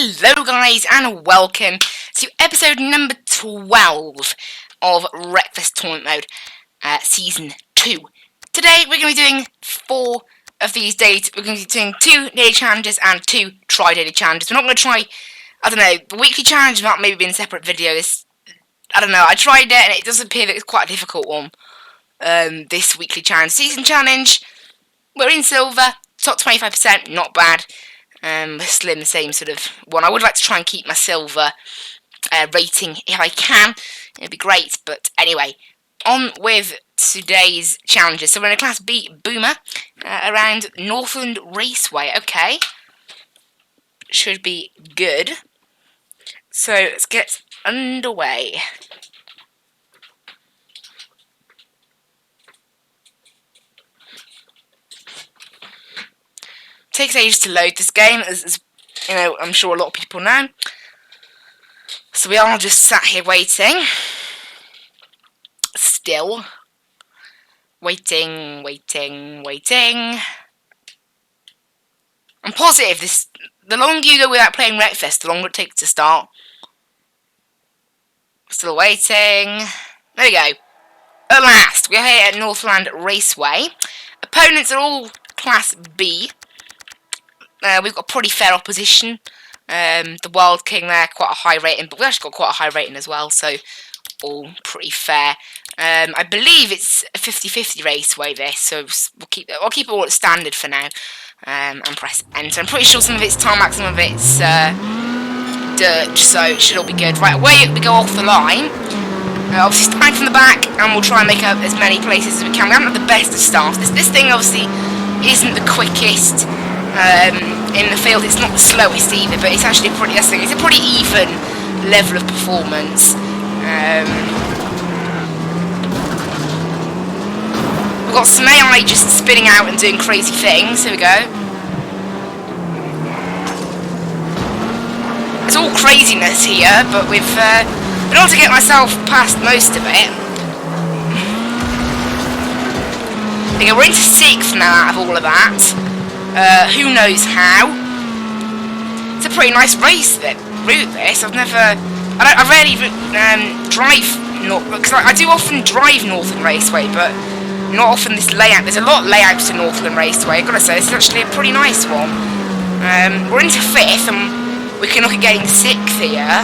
Hello guys and welcome to episode number 12 of Wreckfest Tournament Mode, Season 2. Today we're going to be doing 4 of these days. We're going to be doing 2 daily challenges and 2 tri-daily challenges. We're not going to try, I don't know, the weekly challenge might maybe be in separate videos. I don't know, I tried it and it does appear that it's quite a difficult one. This weekly challenge. Season challenge, we're in silver, top 25%, not bad. Still in the same sort of one. I would like to try and keep my silver rating if I can. It'd be great. But anyway, on with today's challenges. So we're in a Class B Boomer around Northland Raceway. Okay. Should be good. So let's get underway. Takes ages to load this game, as you know, I'm sure a lot of people know. So we are just sat here waiting. Still. Waiting. I'm positive the longer you go without playing Wreckfest, the longer it takes to start. Still waiting. There we go. At last, we're here at Northland Raceway. Opponents are all Class B. We've got pretty fair opposition. The Wild King there, quite a high rating, but we've actually got quite a high rating as well, so all pretty fair. I believe it's a 50-50 raceway this, so I'll keep it all at standard for now, and press enter. I'm pretty sure some of it's tarmac, some of it's dirt, so it should all be good. Right, away we go off the line. Obviously starting from the back, and we'll try and make up as many places as we can. We haven't had the best of starts. This thing obviously isn't the quickest. In the field, it's not the slowest either, but it's actually it's a pretty even level of performance. We've got some AI just spinning out and doing crazy things. Here we go. It's all craziness here, but we've been able to get myself past most of it. Okay, we're into 6th now out of all of that. Who knows how? It's a pretty nice route this. I rarely drive because I do often drive Northern Raceway, but not often this layout. There's a lot of layouts to Northern Raceway. I've got to say, this is actually a pretty nice one. We're into 5th, and we can look at getting 6th here.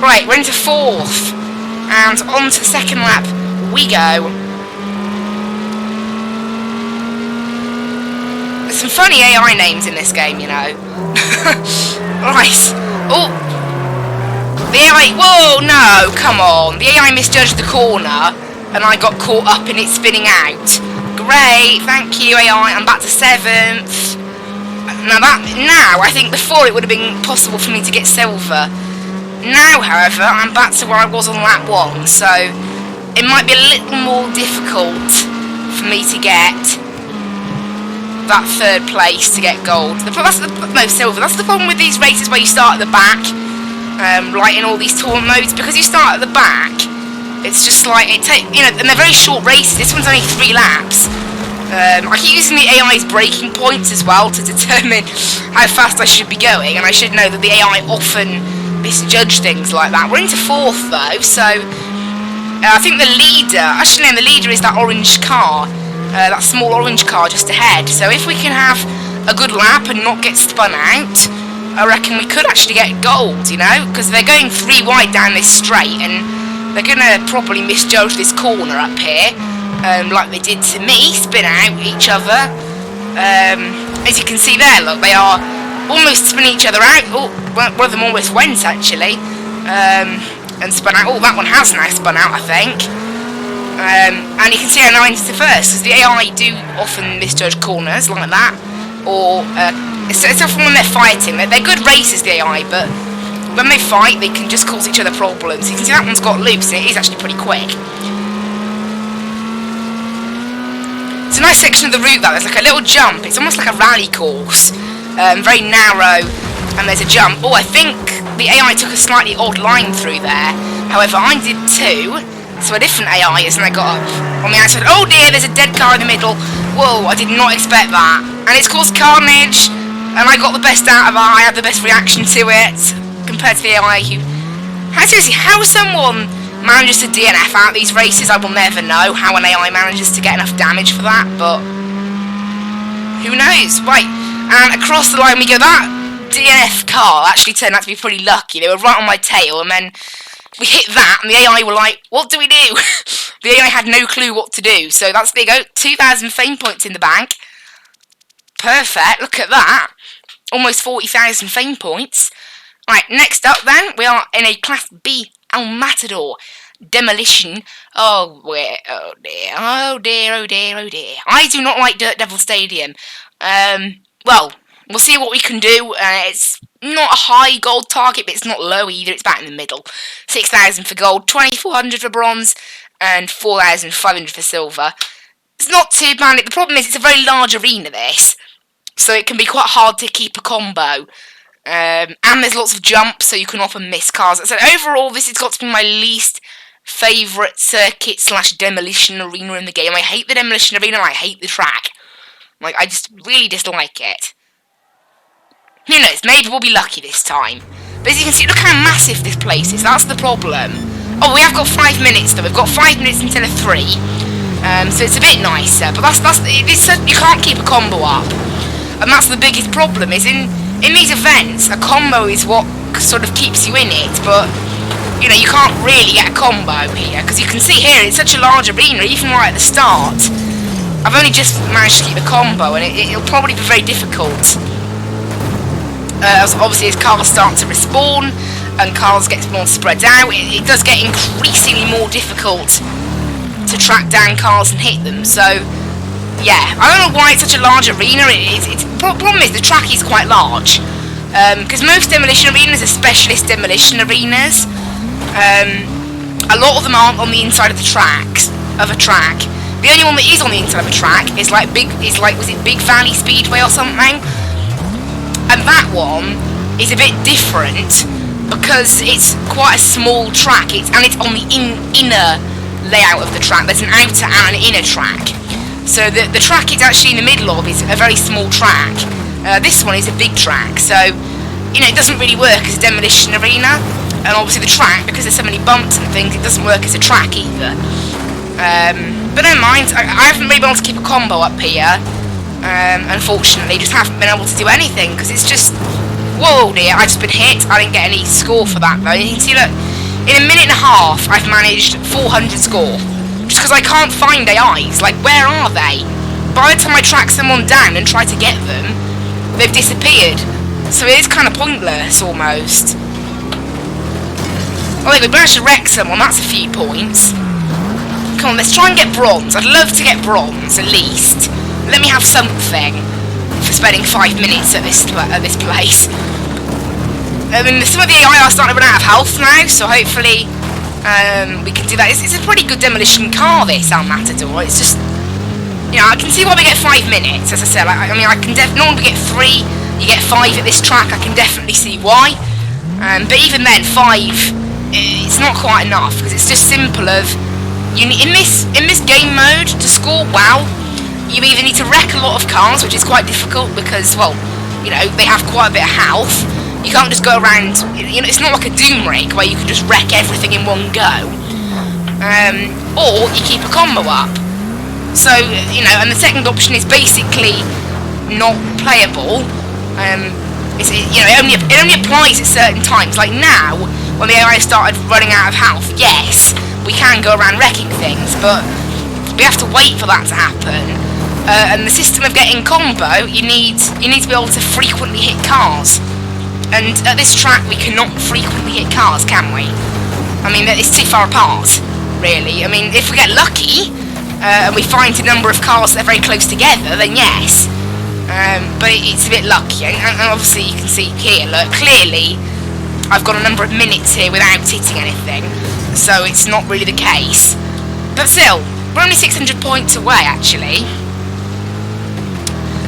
Right, we're into 4th. And on to the second lap we go. There's some funny AI names in this game, you know. Right. Oh. The AI... Whoa, no, come on. The AI misjudged the corner, and I got caught up in it spinning out. Great, thank you, AI. I'm back to 7th. Now, I think before it would have been possible for me to get silver. Now, however, I'm back to where I was on lap 1, so it might be a little more difficult for me to get that 3rd place to get gold. No, silver. That's the problem with these races where you start at the back, like in all these tournament modes. Because you start at the back, it's just like and they're very short races. This one's only 3 laps. I keep using the AI's braking points as well to determine how fast I should be going, and I should know that the AI often misjudge things like that. We're into 4th though, so I think the leader is that orange car, that small orange car just ahead. So if we can have a good lap and not get spun out, I reckon we could actually get gold, you know, because they're going 3 wide down this straight, and they're gonna probably misjudge this corner up here, like they did to me, spin out each other. As you can see there, look, they are almost spinning each other out. Oh, one of them almost went actually, and spun out. Oh, that one has now spun out, I think. And you can see how 9's to 1st, because the AI do often misjudge corners like that, or it's often when they're fighting. They're good racers, the AI, but when they fight, they can just cause each other problems. You can see that one's got loose, and it is actually pretty quick. It's a nice section of the route, that. There's like a little jump. It's almost like a rally course. Very narrow, and there's a jump. Oh, I think the AI took a slightly odd line through there. However, I did too, So a different AI is, and I got up on the outside. Oh dear, there's a dead car in the middle. Whoa, I did not expect that. And it's caused carnage, and I got the best out of it. I had the best reaction to it, compared to the AI who... Seriously, how someone manages to DNF out these races, I will never know how an AI manages to get enough damage for that, but... Who knows? Right, and across the line we go. That DNF car actually turned out to be pretty lucky. They were right on my tail, and then we hit that, and the AI were like, what do we do? The AI had no clue what to do, so that's, there you go, 2,000 fame points in the bank. Perfect, look at that. Almost 40,000 fame points. Right, next up then, we are in a Class B El Matador Demolition. Oh, oh dear, oh dear, oh dear, oh dear. I do not like Dirt Devil Stadium. Well, we'll see what we can do. It's not a high gold target, but it's not low either. It's about in the middle. 6,000 for gold, 2,400 for bronze, and 4,500 for silver. It's not too bad. The problem is it's a very large arena, this. So it can be quite hard to keep a combo. And there's lots of jumps, so you can often miss cars. So overall, this has got to be my least favourite circuit / demolition arena in the game. I hate the demolition arena, and I hate the track. Like, I just really dislike it. Who knows, maybe we'll be lucky this time. But as you can see, look how massive this place is. That's the problem. Oh, we have got 5 minutes though. We've got 5 minutes instead of 3. So it's a bit nicer. But you can't keep a combo up. And that's the biggest problem, is in these events, a combo is what sort of keeps you in it. But, you know, you can't really get a combo here. Because you can see here, it's such a large arena, even right at the start. I've only just managed to keep a combo, and it'll probably be very difficult. Obviously, as cars start to respawn, and cars get more spread out, it does get increasingly more difficult to track down cars and hit them. So, yeah, I don't know why it's such a large arena. Problem is, the track is quite large. Because most demolition arenas are specialist demolition arenas. A lot of them aren't on the inside of the tracks, of a track. The only one that is on the inside of a track is like was it Big Valley Speedway or something? And that one is a bit different because it's quite a small track, and it's on the inner layout of the track. There's an outer and an inner track. So the track it's actually in the middle of is a very small track. This one is a big track, so you know it doesn't really work as a demolition arena. And obviously the track, because there's so many bumps and things, it doesn't work as a track either. But never mind, I haven't really been able to keep a combo up here. Unfortunately, just haven't been able to do anything, because it's just... Whoa dear, I've just been hit. I didn't get any score for that though. You can see, look, in a minute and a half, I've managed 400 score. Just because I can't find AIs. Like, where are they? By the time I track someone down and try to get them, they've disappeared. So it is kind of pointless, almost. Oh, we managed to wreck someone, that's a few points. Come on, let's try and get bronze. I'd love to get bronze, at least. Let me have something for spending 5 minutes at this place. I mean, some of the AI are starting to run out of health now, so hopefully we can do that. It's a pretty good demolition car, this El Matador. It's just, you know, I can see why we get 5 minutes, as I said. I mean, I can normally get 3, you get 5 at this track. I can definitely see why. But even then, 5, it's not quite enough, because it's just simple of, in this game mode, to score well, you either need to wreck a lot of cars, which is quite difficult because, well, you know, they have quite a bit of health. You can't just go around, you know, it's not like a Doom Rig where you can just wreck everything in one go. Or you keep a combo up. So, you know, and the second option is basically not playable. You know, it only applies at certain times. Like now, when the AI started running out of health, yes, we can go around wrecking things, but we have to wait for that to happen. And the system of getting combo, you need to be able to frequently hit cars. And at this track, we cannot frequently hit cars, can we? I mean, it's too far apart, really. I mean, if we get lucky, and we find a number of cars that are very close together, then yes. But it's a bit lucky. And obviously, you can see here, look, clearly, I've got a number of minutes here without hitting anything. So it's not really the case. But still, we're only 600 points away, actually.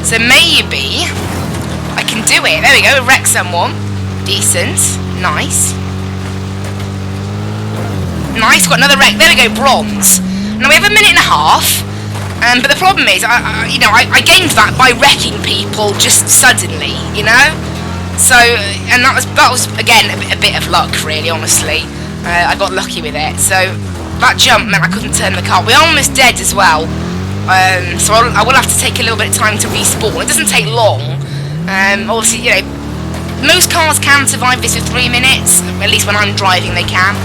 So maybe I can do it. There we go, wreck someone. Decent. Nice. Nice, got another wreck. There we go, bronze. Now we have a minute and a half. But the problem is, I gained that by wrecking people just suddenly, you know. So, and that was again a bit of luck, really, honestly. I got lucky with it. So that jump meant I couldn't turn the car. We're almost dead as well. So I will have to take a little bit of time to respawn. It doesn't take long. Obviously, you know, most cars can survive this for 3 minutes. At least when I'm driving, they can.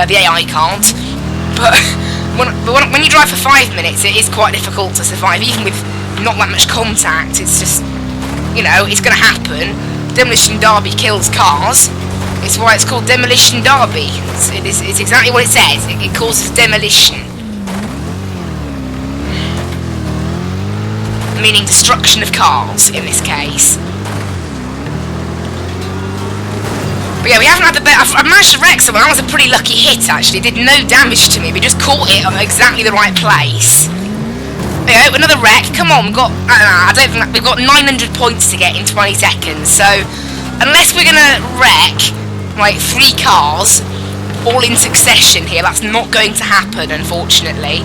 The AI can't. But when you drive for 5 minutes, it is quite difficult to survive, even with not that much contact. It's just, you know, it's going to happen. Demolition Derby kills cars. It's why it's called Demolition Derby. It's exactly what it says. It causes demolition. Meaning destruction of cars, in this case. But yeah, we haven't had the best. I've managed to wreck someone. That was a pretty lucky hit, actually. It did no damage to me. We just caught it on exactly the right place. There you go, another wreck. Come on, I don't think we've got 900 points to get in 20 seconds. So, unless we're gonna wreck like 3 cars all in succession here, that's not going to happen, unfortunately.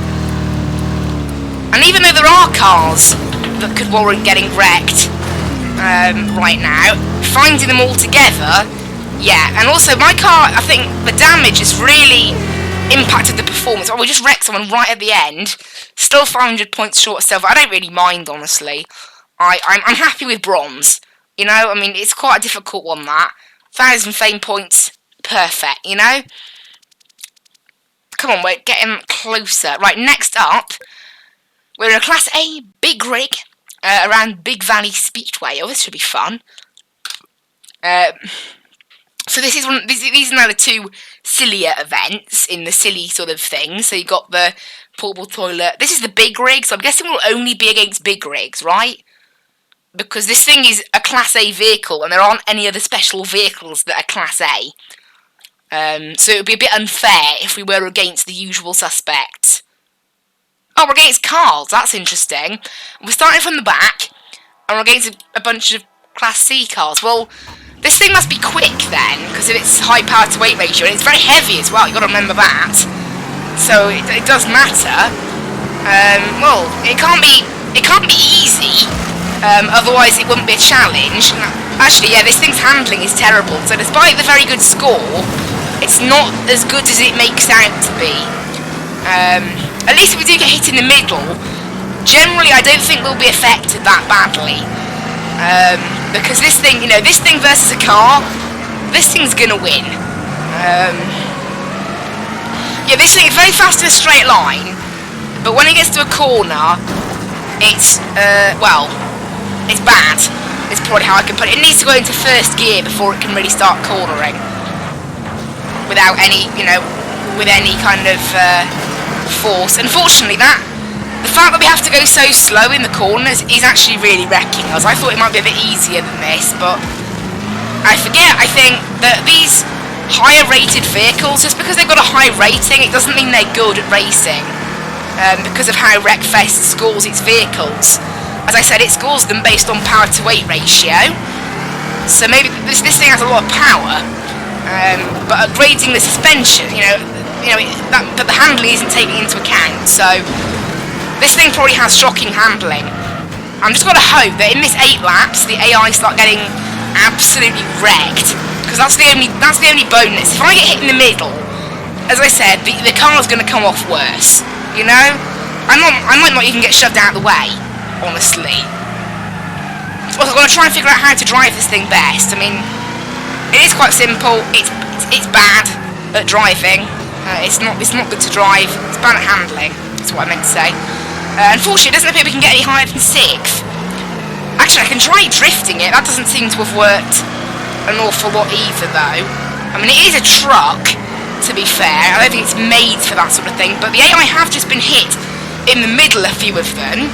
And even though there are cars that could warrant getting wrecked right now, finding them all together. Yeah, and also my car, I think the damage has really impacted the performance. Oh, we just wrecked someone right at the end. Still 500 points short of silver. I don't really mind, honestly. I'm happy with bronze. You know, I mean, it's quite a difficult one, that. 1,000 fame points, perfect, you know? Come on, we're getting closer. Right, next up, we're in a Class A big rig around Big Valley Speedway. Oh, this should be fun. So this is these are now the 2 sillier events in the silly sort of thing. So you got the portable toilet. This is the big rig, so I'm guessing we'll only be against big rigs, right? Because this thing is a Class A vehicle, and there aren't any other special vehicles that are Class A. So it would be a bit unfair if we were against the usual suspects. Oh, we're against cars. That's interesting. We're starting from the back, and we're against a bunch of Class C cars. Well, this thing must be quick then, because of its high power to weight ratio, and it's very heavy as well. You've got to remember that. So it does matter. Well, it can't be easy. Otherwise, it wouldn't be a challenge. Actually, yeah, this thing's handling is terrible. So despite the very good score, it's not as good as it makes out to be. At least if we do get hit in the middle, generally I don't think we'll be affected that badly. Because this thing, you know, this thing versus a car, this thing's gonna win. Yeah, this thing is very fast in a straight line, but when it gets to a corner, it's, well, it's bad. It's probably how I can put it. It needs to go into first gear before it can really start cornering. Without any, you know, with any kind of, force. Unfortunately, the fact that we have to go so slow in the corners is actually really wrecking us. I thought it might be a bit easier than this, but I think that these higher rated vehicles, just because they've got a high rating, it doesn't mean they're good at racing. Because of how Wreckfest scores its vehicles. As I said, it scores them based on power to weight ratio. So maybe this thing has a lot of power, but upgrading the suspension, but the handling isn't taken into account. So this thing probably has shocking handling. I'm just going to hope that in this 8 laps, the AI start getting absolutely wrecked, because that's the only bonus. If I get hit in the middle, as I said, the car's going to come off worse. You know, I might not even get shoved out of the way, honestly. Also, I'm going to try and figure out how to drive this thing best. I mean, it is quite simple. It's bad at driving. It's not good to drive. It's bad at handling. That's what I meant to say. Unfortunately, it doesn't appear we can get any higher than 6th. Actually, I can try drifting it. That doesn't seem to have worked an awful lot either, though. I mean, it is a truck, to be fair. I don't think it's made for that sort of thing. But the AI have just been hit in the middle, a few of them.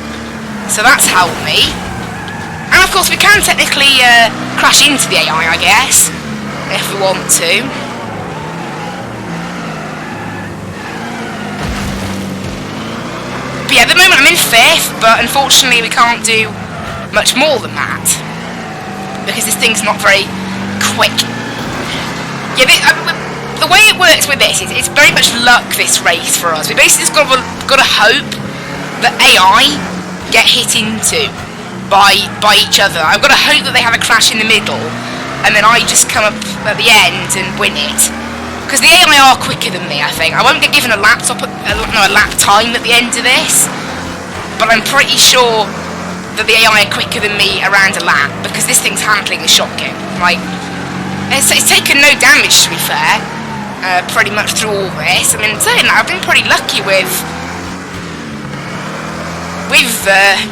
So that's helped me. And of course, we can technically crash into the AI, I guess, if we want to. But yeah, at the moment I'm in 5th, but unfortunately we can't do much more than that, because this thing's not very quick. Yeah, the way it works with this is it's very much luck, this race for us. We basically just got to hope that AI get hit into by each other. I've got to hope that they have a crash in the middle, and then I just come up at the end and win it. Because the AI are quicker than me, I think. I won't get given a lap time at the end of this, but I'm pretty sure that the AI are quicker than me around a lap, because this thing's handling is shocking. Like, it's taken no damage, to be fair, pretty much through all this. I mean, saying that, I've been pretty lucky with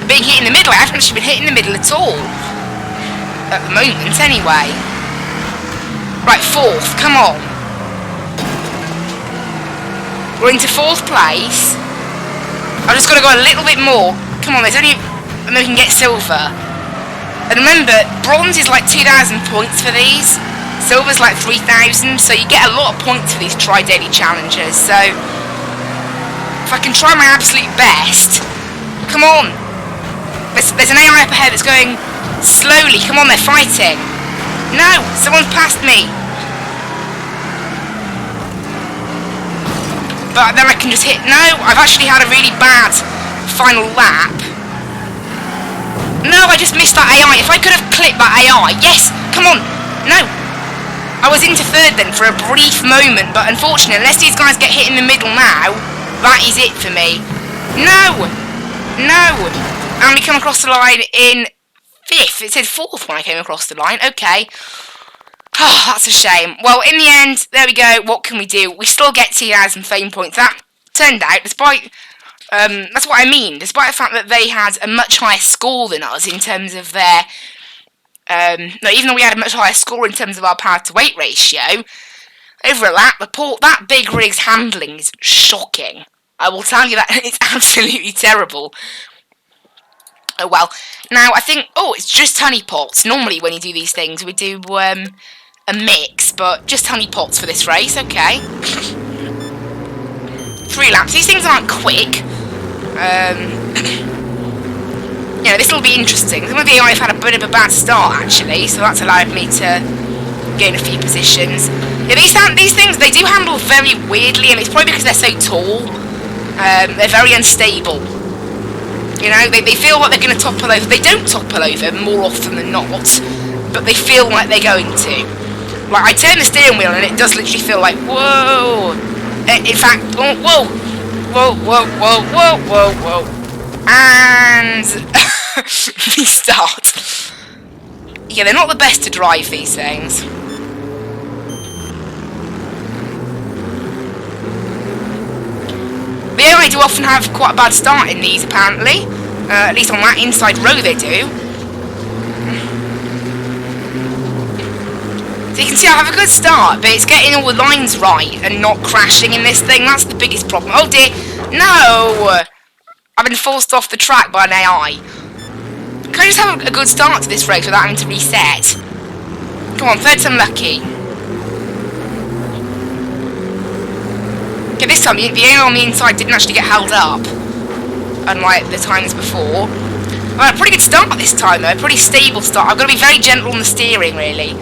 being hit in the middle. I haven't actually been hit in the middle at all at the moment, anyway. Right, 4th, come on. We're into 4th place. I've just got to go a little bit more. Come on, there's only... and then we can get silver. And remember, bronze is like 2,000 points for these. Silver's like 3,000, so you get a lot of points for these tri-daily challenges. So, if I can try my absolute best... Come on! There's an AI up ahead that's going slowly. Come on, they're fighting. No! Someone's passed me. But then I can just hit... No! I've actually had a really bad final lap. No, I just missed that AI. If I could have clipped that AI... Yes! Come on! No! I was into 3rd then for a brief moment, but unfortunately, unless these guys get hit in the middle now, that is it for me. No! No! I only come across the line in 5th. It said 4th when I came across the line. Okay. Oh, that's a shame. Well, in the end, there we go. What can we do? We still get 2,000 fame points. That turned out, despite... that's what I mean. Despite the fact that they had a much higher score than us in terms of their... no, even though we had a much higher score in terms of our power to weight ratio, over a lap, that big rig's handling is shocking. I will tell you that. It's absolutely terrible. Oh well. Now, I think... Oh, it's just honeypots. Normally, when you do these things, we do a mix, but just honeypots for this race. Okay. 3 laps. These things aren't quick. You know, this will be interesting. Some of the AI have had a bit of a bad start, actually, so that's allowed me to gain a few positions. Yeah, these things, they do handle very weirdly, and it's probably because they're so tall. They're very unstable. You know, they feel like they're going to topple over. They don't topple over more often than not, but they feel like they're going to. Like, I turn the steering wheel and it does literally feel like, whoa. In fact, whoa. Whoa, whoa, whoa, whoa, whoa, whoa. And restart. Yeah, they're not the best to drive, these things. The AI do often have quite a bad start in these, apparently. At least on that inside row they do. So you can see I have a good start, but it's getting all the lines right and not crashing in this thing. That's the biggest problem. Oh dear. No! I've been forced off the track by an AI. Can I just have a good start to this race without having to reset? Come on, 3rd time lucky. Okay, this time the AI on the inside didn't actually get held up, unlike the times before. Well, a pretty good start this time though, a pretty stable start. I've got to be very gentle on the steering, really.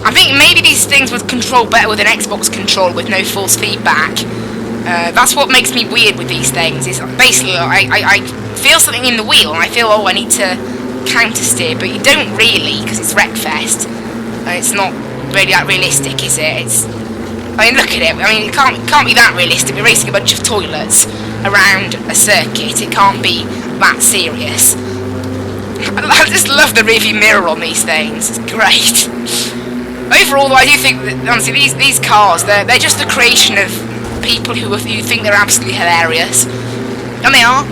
I think maybe these things would control better with an Xbox controller with no force feedback. That's what makes me weird with these things, is basically I feel something in the wheel and I feel, oh, I need to counter steer, but you don't really, because it's Wreckfest, and it's not really that realistic, is it? I mean, look at it. I mean, it can't be that realistic. We're racing a bunch of toilets around a circuit. It can't be that serious. I just love the rearview mirror on these things. It's great. Overall, though, I do think that, honestly, these cars, they're just the creation of people who think they're absolutely hilarious. And they are.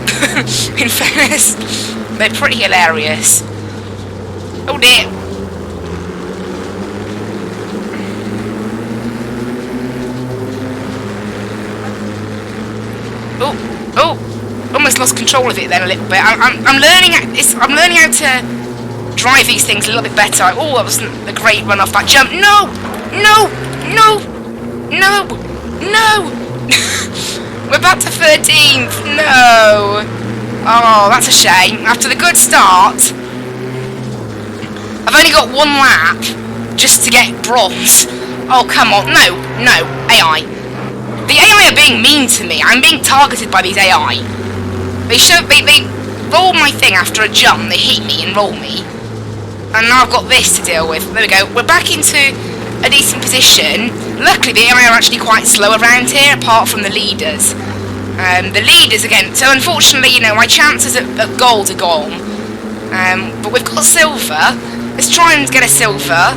In fairness, they're pretty hilarious. Oh dear. Oh, almost lost control of it then a little bit. I'm learning how to drive these things a little bit better. Oh, that wasn't a great run off that jump. No, no, no, no, no. We're back to 13th. No. Oh, that's a shame. After the good start, I've only got 1 lap just to get bronze. Oh, come on. No, no, AI. The AI are being mean to me. I'm being targeted by these AI. They roll my thing after a jump. They hit me and roll me. And now I've got this to deal with. There we go. We're back into a decent position. Luckily, the AI are actually quite slow around here, apart from the leaders. The leaders, again, so unfortunately, you know, my chances at gold are gone. But we've got silver. Let's try and get a silver.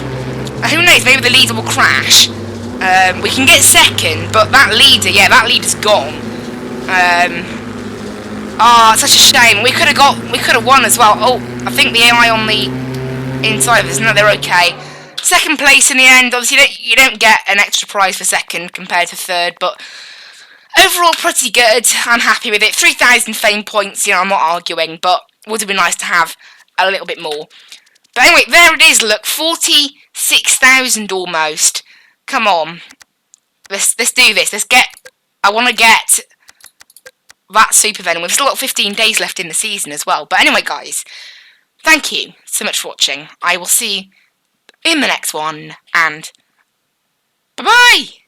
Who knows, maybe the leader will crash. We can get second, but that leader, yeah, that leader's gone. It's such a shame. We could have won as well. Oh, I think the AI on the inside of us, no, they're okay. Second place in the end. Obviously, you don't get an extra prize for second compared to third, but overall pretty good. I'm happy with it. 3,000 fame points, you know, I'm not arguing, but would have been nice to have a little bit more. But anyway, there it is, look, 46,000 almost. Come on. Let's do this. I want to get that super venom. We've still got 15 days left in the season as well. But anyway, guys, thank you so much for watching. I will see you in the next one, and bye-bye!